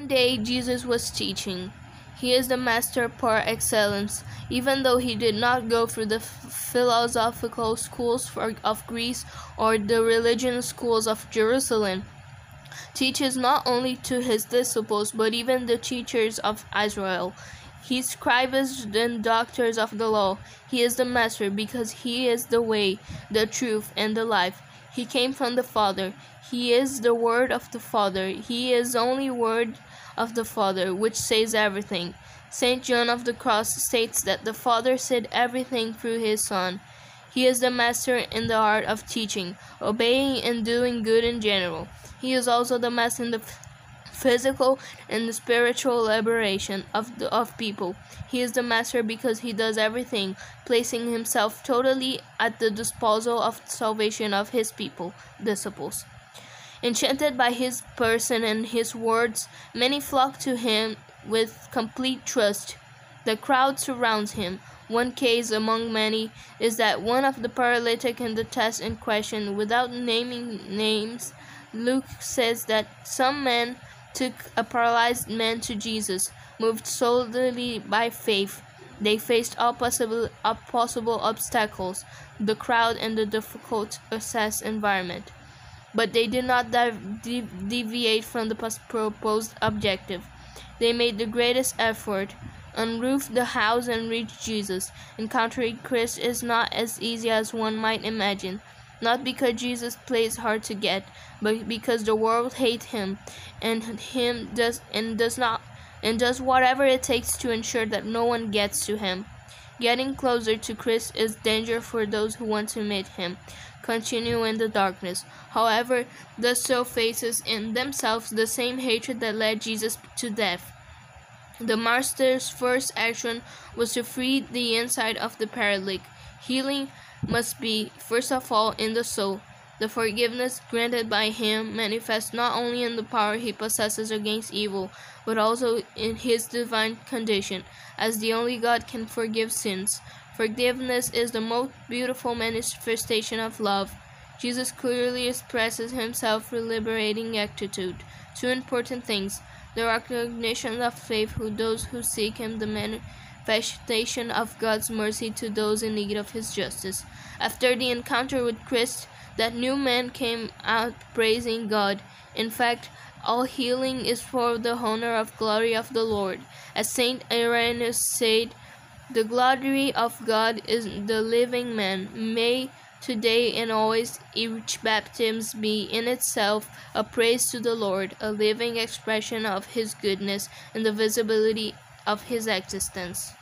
day Jesus was teaching. He is the master par excellence, even though he did not go through the philosophical schools of Greece or the religion schools of Jerusalem. Teaches not only to his disciples, but even the teachers of Israel. He scribes and doctors of the law. He is the master because he is the way, the truth, and the life. He came from the Father. He is the word of the Father. He is the only word of the Father, which says everything. Saint John of the Cross states that the Father said everything through his Son. He is the master in the art of teaching, obeying, and doing good in general. He is also the master in the physical and the spiritual liberation of people. He is the master because he does everything, placing himself totally at the disposal of salvation of his people, disciples. Enchanted by his person and his words, many flock to him with complete trust. The crowd surrounds him. One case among many is that one of the paralytic in the test in question, without naming names. Luke says that some men took a paralyzed man to Jesus, moved solely by faith. They faced all possible obstacles, the crowd and the difficult access environment. But they did not deviate from the proposed objective. They made the greatest effort, unroofed the house and reached Jesus. Encountering Christ is not as easy as one might imagine. Not because Jesus plays hard to get, but because the world hates him and does whatever it takes to ensure that no one gets to him. Getting closer to Christ is danger for those who want to meet him. Continue in the darkness. However, the soul faces in themselves the same hatred that led Jesus to death. The master's first action was to free the inside of the paralytic. Healing must be, first of all, in the soul. The forgiveness granted by him manifests not only in the power he possesses against evil, but also in his divine condition, as the only God can forgive sins. Forgiveness is the most beautiful manifestation of love. Jesus clearly expresses himself through liberating attitude. Two important things: the recognition of faith to those who seek him, the manifestation of God's mercy to those in need of his justice. After the encounter with Christ, that new man came out praising God. In fact, all healing is for the honor of glory of the Lord. As Saint Irenaeus said, the glory of God is the living man. May today and always each baptism be in itself a praise to the Lord, a living expression of his goodness and the visibility of his existence.